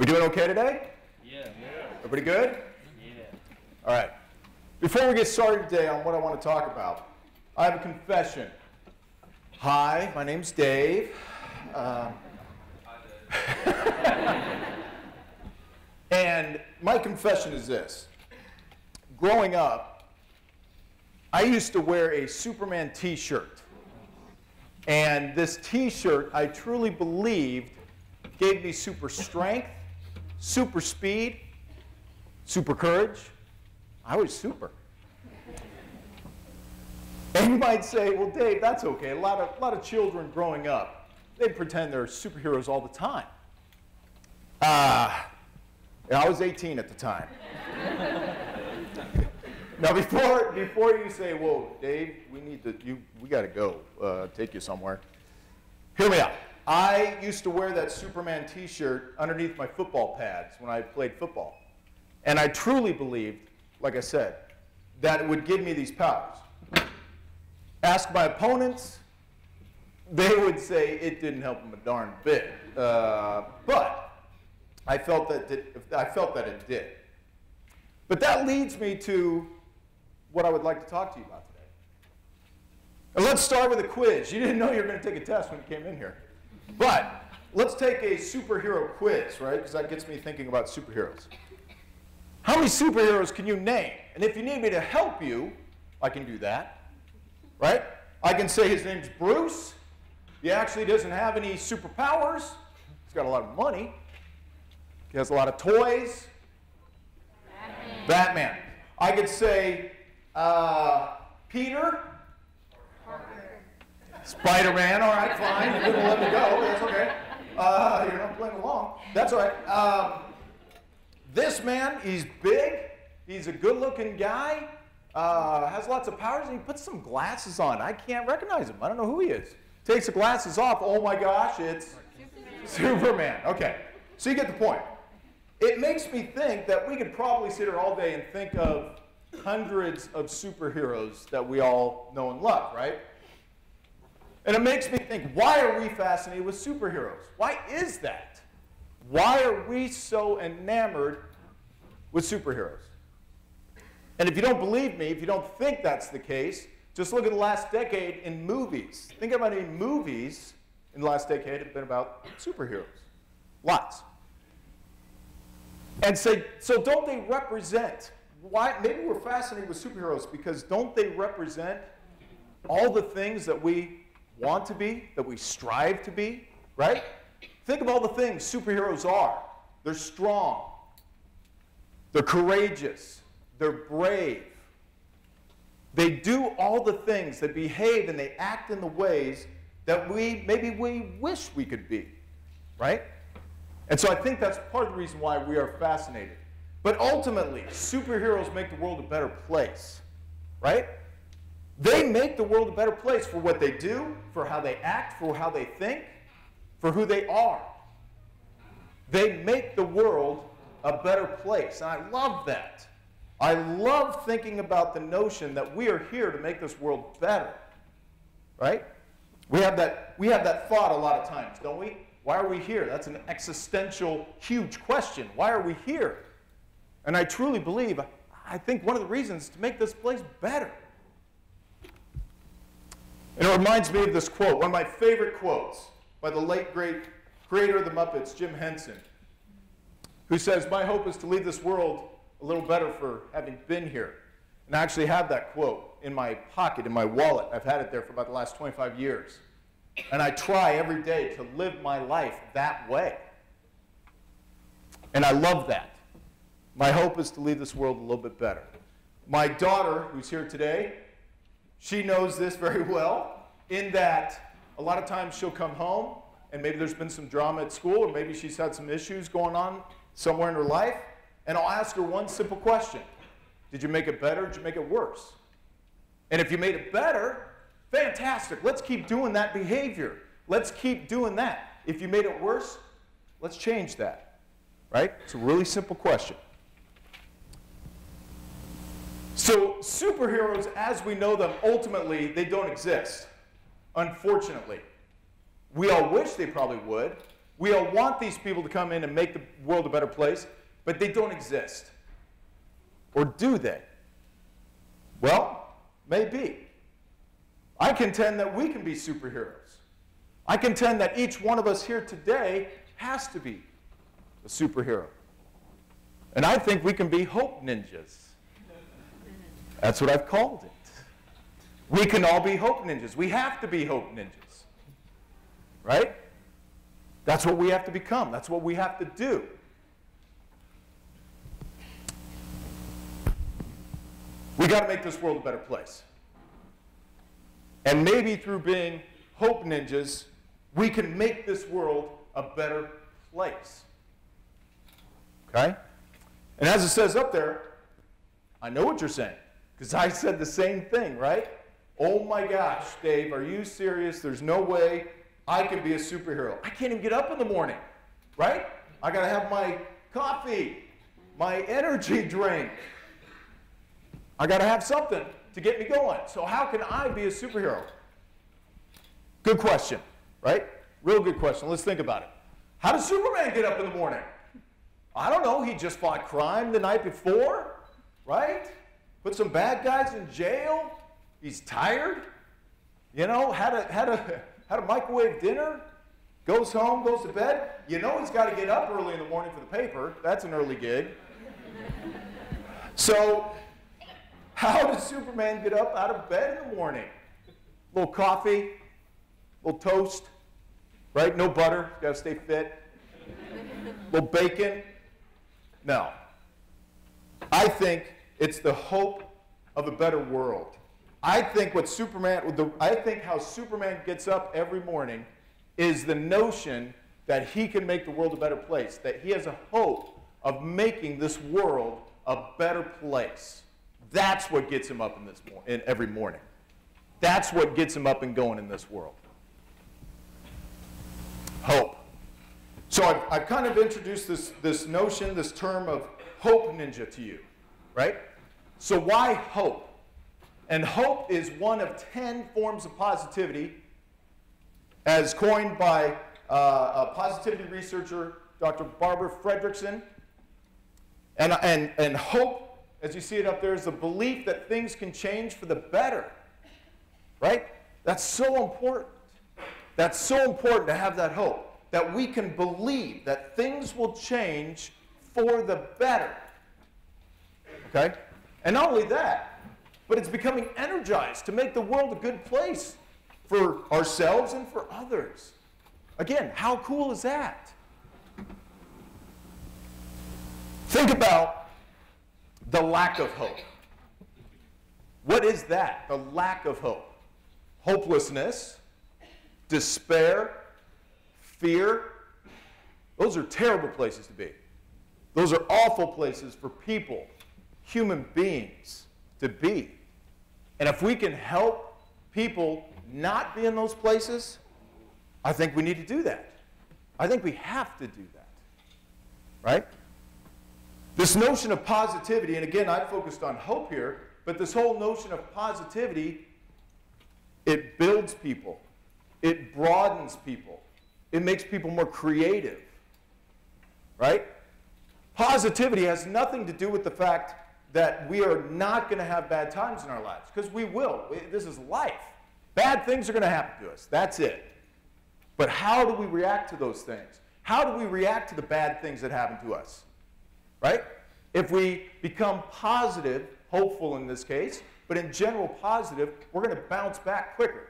We doing okay today? Yeah. Everybody good? Yeah. All right. Before we get started today on what I want to talk about, I have a confession. Hi, my name's Dave. And my confession is this. Growing up, I used to wear a Superman t-shirt. And this t-shirt, I truly believed, gave me super strength, super speed, super courage. I was super. And you might say, well, Dave, that's okay. A lot of children growing up, they pretend they're superheroes all the time. I was 18 at the time. Now, before you say, whoa, Dave, we got to go, take you somewhere. Hear me out. I used to wear that Superman t-shirt underneath my football pads when I played football. And I truly believed, like I said, that it would give me these powers. Ask my opponents, they would say it didn't help them a darn bit. But I felt that it did. But that leads me to what I would like to talk to you about today. And let's start with a quiz. You didn't know you were going to take a test when you came in here. But let's take a superhero quiz, right? Because that gets me thinking about superheroes. How many superheroes can you name? And if you need me to help you, I can do that, right? I can say his name's Bruce. He actually doesn't have any superpowers. He's got a lot of money. He has a lot of toys. Batman. I could say Peter. Spider-Man, all right, fine. You didn't let me go. That's okay. You're not playing along. That's all right. This man, he's big. He's a good-looking guy. Has lots of powers, and he puts some glasses on. I can't recognize him. I don't know who he is. Takes the glasses off. Oh, my gosh, it's Superman. Okay, so you get the point. It makes me think that we could probably sit here all day and think of hundreds of superheroes that we all know and love, right? And it makes me think, why are we fascinated with superheroes? Why is that? Why are we so enamored with superheroes? And if you don't believe me, if you don't think that's the case, just look at the last decade in movies. Think about any movies in the last decade have been about superheroes. Lots. And say, so don't they represent, why? Maybe we're fascinated with superheroes because don't they represent all the things that we want to be, that we strive to be, right? Think of all the things superheroes are. They're strong. They're courageous. They're brave. They do all the things, they behave and they act in the ways that maybe we wish we could be, right? And so I think that's part of the reason why we are fascinated. But ultimately, superheroes make the world a better place, right? They make the world a better place for what they do, for how they act, for how they think, for who they are. They make the world a better place, and I love that. I love thinking about the notion that we are here to make this world better, right? We have that thought a lot of times, don't we? Why are we here? That's an existential, huge question. Why are we here? And I truly believe, I think one of the reasons is to make this place better. And it reminds me of this quote, one of my favorite quotes by the late, great creator of the Muppets, Jim Henson, who says, "My hope is to leave this world a little better for having been here." And I actually have that quote in my pocket, in my wallet. I've had it there for about the last 25 years. And I try every day to live my life that way. And I love that. My hope is to leave this world a little bit better. My daughter, who's here today, she knows this very well, in that a lot of times she'll come home, and maybe there's been some drama at school, or maybe she's had some issues going on somewhere in her life, and I'll ask her one simple question. Did you make it better, or did you make it worse? And if you made it better, fantastic. Let's keep doing that behavior. Let's keep doing that. If you made it worse, let's change that, right? It's a really simple question. So superheroes, as we know them, ultimately, they don't exist, unfortunately. We all wish they probably would. We all want these people to come in and make the world a better place, but they don't exist. Or do they? Well, maybe. I contend that we can be superheroes. I contend that each one of us here today has to be a superhero. And I think we can be hope ninjas. That's what I've called it. We can all be hope ninjas. We have to be hope ninjas. Right? That's what we have to become. That's what we have to do. We got to make this world a better place. And maybe through being hope ninjas, we can make this world a better place. Okay? And as it says up there, I know what you're saying, because I said the same thing, right? Oh my gosh, Dave, are you serious? There's no way I can be a superhero. I can't even get up in the morning, right? I got to have my coffee, my energy drink. I got to have something to get me going. So how can I be a superhero? Good question, right? Real good question. Let's think about it. How does Superman get up in the morning? I don't know. He just fought crime the night before, right? Put some bad guys in jail. He's tired. You know, had a microwave dinner. Goes home, goes to bed. You know he's got to get up early in the morning for the paper. That's an early gig. So how does Superman get up out of bed in the morning? A little coffee, a little toast, right? No butter, got to stay fit. A little bacon. No. I think it's the hope of a better world. I think how Superman gets up every morning is the notion that he can make the world a better place, that he has a hope of making this world a better place. That's what gets him up every morning. That's what gets him up and going in this world. Hope. So I've kind of introduced this notion, this term of hope ninja to you, right? So why hope? And hope is one of 10 forms of positivity as coined by a positivity researcher, Dr. Barbara Fredrickson. And hope, as you see it up there, is the belief that things can change for the better, right? That's so important. That's so important to have that hope, that we can believe that things will change for the better, okay? And not only that, but it's becoming energized to make the world a good place for ourselves and for others. Again, how cool is that? Think about the lack of hope. What is that? The lack of hope. Hopelessness, despair, fear. Those are terrible places to be. Those are awful places for people, human beings, to be. And if we can help people not be in those places, I think we need to do that. I think we have to do that, right? This notion of positivity, and again, I focused on hope here, but this whole notion of positivity, it builds people. It broadens people. It makes people more creative, right? Positivity has nothing to do with the fact that we are not going to have bad times in our lives, because we will. This is life. Bad things are going to happen to us. That's it. But how do we react to those things? How do we react to the bad things that happen to us? Right? If we become positive, hopeful in this case, but in general positive, we're going to bounce back quicker.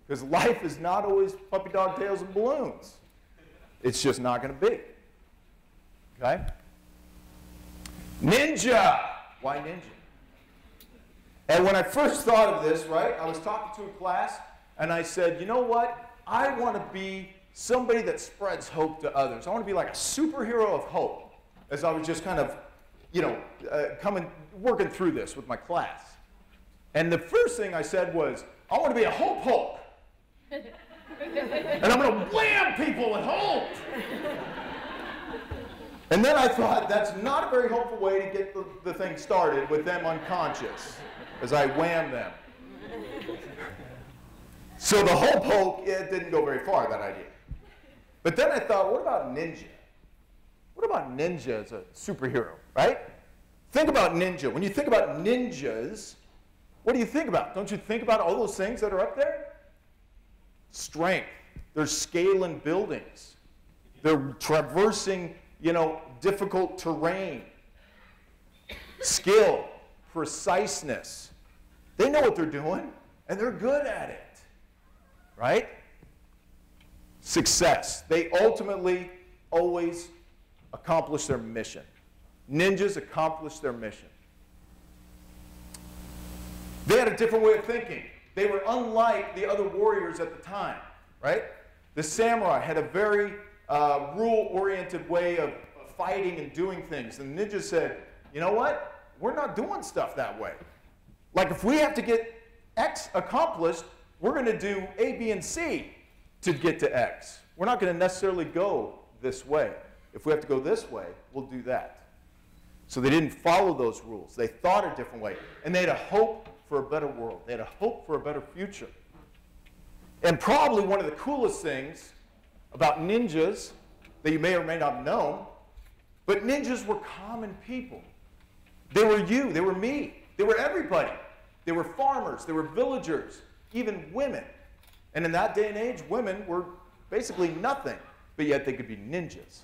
Because life is not always puppy dog tails and balloons. It's just not going to be. Okay? Ninja! Why ninja? And when I first thought of this, right, I was talking to a class, and I said, you know what? I want to be somebody that spreads hope to others. I want to be like a superhero of hope, as I was just kind of, working through this with my class. And the first thing I said was, I want to be a hope Hulk. And I'm going to wham people with hope. And then I thought, that's not a very hopeful way to get the thing started with them unconscious, as I wham them. So the hope Hulk, it didn't go very far, that idea. But then I thought, what about ninja? What about ninja as a superhero, right? Think about ninja. When you think about ninjas, what do you think about? Don't you think about all those things that are up there? Strength. They're scaling buildings. They're traversing, difficult terrain. Skill, preciseness. They know what they're doing, and they're good at it, right? Success. They ultimately always accomplish their mission. Ninjas accomplish their mission. They had a different way of thinking. They were unlike the other warriors at the time, right? The samurai had a very rule-oriented way of fighting and doing things. And the ninja said, you know what? We're not doing stuff that way. Like if we have to get X accomplished, we're going to do A, B, and C to get to X. We're not going to necessarily go this way. If we have to go this way, we'll do that. So they didn't follow those rules. They thought a different way. And they had a hope for a better world. They had a hope for a better future. And probably one of the coolest things about ninjas that you may or may not have known, but ninjas were common people. They were you, they were me, they were everybody. They were farmers, they were villagers, even women. And in that day and age, women were basically nothing, but yet they could be ninjas.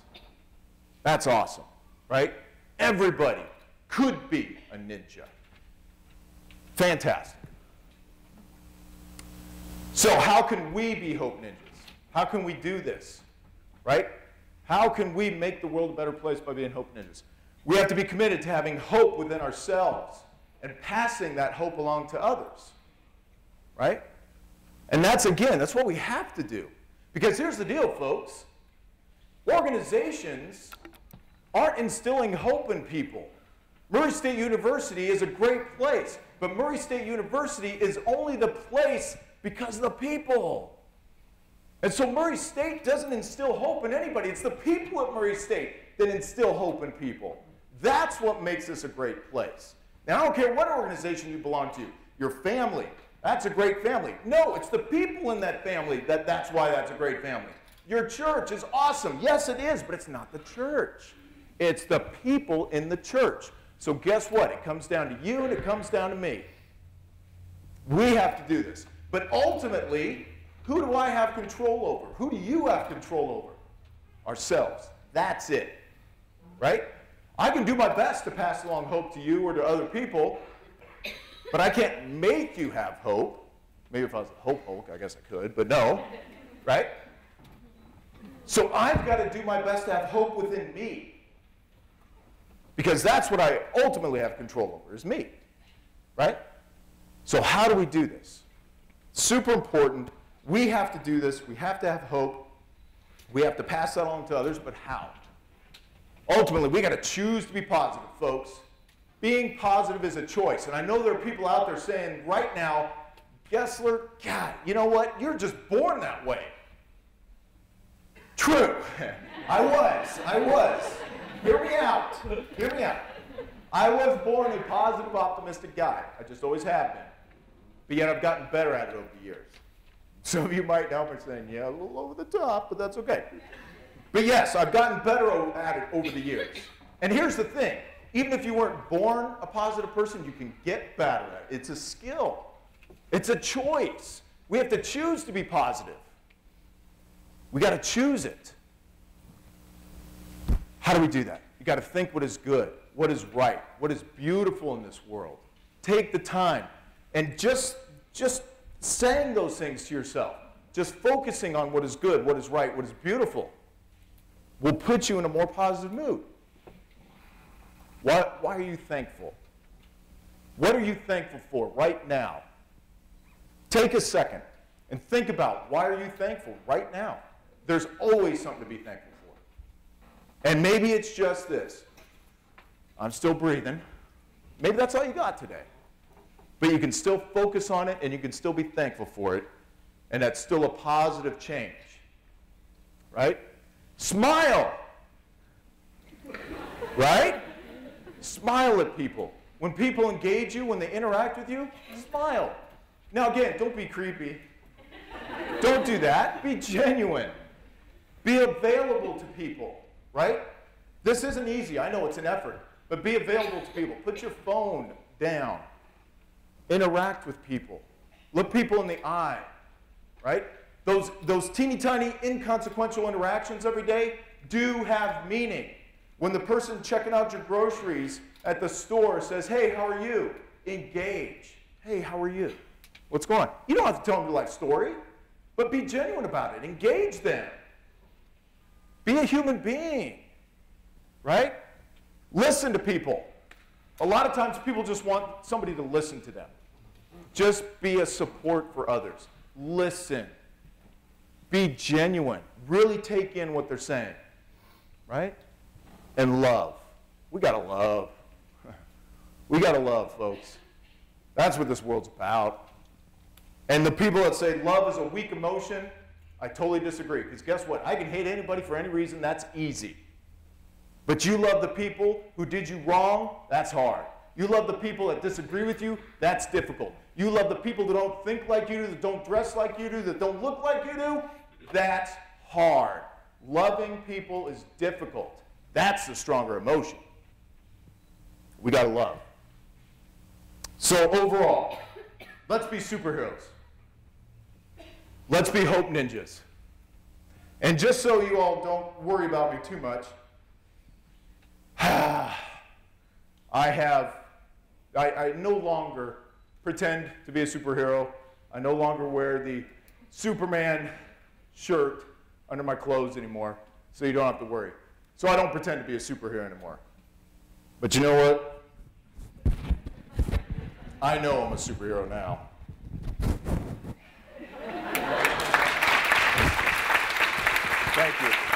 That's awesome, right? Everybody could be a ninja. Fantastic. So how can we be hope ninjas? How can we do this, right? How can we make the world a better place by being hope ninjas? We have to be committed to having hope within ourselves and passing that hope along to others, right? And that's what we have to do. Because here's the deal, folks. Organizations aren't instilling hope in people. Murray State University is a great place, but Murray State University is only the place because of the people. And so Murray State doesn't instill hope in anybody. It's the people at Murray State that instill hope in people. That's what makes this a great place. Now, I don't care what organization you belong to. Your family, that's a great family. No, it's the people in that family that's why that's a great family. Your church is awesome. Yes, it is, but it's not the church. It's the people in the church. So guess what? It comes down to you and it comes down to me. We have to do this. But ultimately, who do I have control over? Who do you have control over? Ourselves. That's it. Right? I can do my best to pass along hope to you or to other people, but I can't make you have hope. Maybe if I was a hope Hulk, I guess I could, but no. Right? So I've got to do my best to have hope within me. Because that's what I ultimately have control over, is me. Right? So how do we do this? Super important. We have to do this. We have to have hope. We have to pass that on to others, but how? Ultimately, we got to choose to be positive, folks. Being positive is a choice. And I know there are people out there saying right now, Gesler, God, you know what? You're just born that way. True. I was. Hear me out. Hear me out. I was born a positive, optimistic guy. I just always have been. But yet I've gotten better at it over the years. Some of you might now be saying, yeah, a little over the top, but that's okay. But yes, I've gotten better at it over the years. And here's the thing. Even if you weren't born a positive person, you can get better at it. It's a skill. It's a choice. We have to choose to be positive. We got to choose it. How do we do that? You got to think what is good, what is right, what is beautiful in this world. Take the time and just saying those things to yourself, just focusing on what is good, what is right, what is beautiful, will put you in a more positive mood. Why are you thankful? What are you thankful for right now? Take a second and think about why are you thankful right now? There's always something to be thankful for. And maybe it's just this. I'm still breathing. Maybe that's all you got today. But you can still focus on it and you can still be thankful for it. And that's still a positive change. Right? Smile. Right? Smile at people. When people engage you, when they interact with you, smile. Now again, don't be creepy. Don't do that. Be genuine. Be available to people, right? This isn't easy. I know it's an effort. But be available to people. Put your phone down. Interact with people. Look people in the eye, right? Those teeny tiny inconsequential interactions every day do have meaning. When the person checking out your groceries at the store says, hey, how are you? Engage. Hey, how are you? What's going on? You don't have to tell them your life story, but be genuine about it. Engage them. Be a human being, right? Listen to people. A lot of times people just want somebody to listen to them. Just be a support for others. Listen. Be genuine. Really take in what they're saying, right? And love. We gotta love. We gotta love, folks. That's what this world's about. And the people that say love is a weak emotion, I totally disagree. Because guess what? I can hate anybody for any reason. That's easy. But you love the people who did you wrong, that's hard. You love the people that disagree with you, that's difficult. You love the people that don't think like you do, that don't dress like you do, that don't look like you do, that's hard. Loving people is difficult. That's the stronger emotion. We gotta love. So overall, let's be superheroes. Let's be hope ninjas. And just so you all don't worry about me too much, I no longer pretend to be a superhero. I no longer wear the Superman shirt under my clothes anymore, so you don't have to worry. So I don't pretend to be a superhero anymore. But you know what? I know I'm a superhero now. Thank you.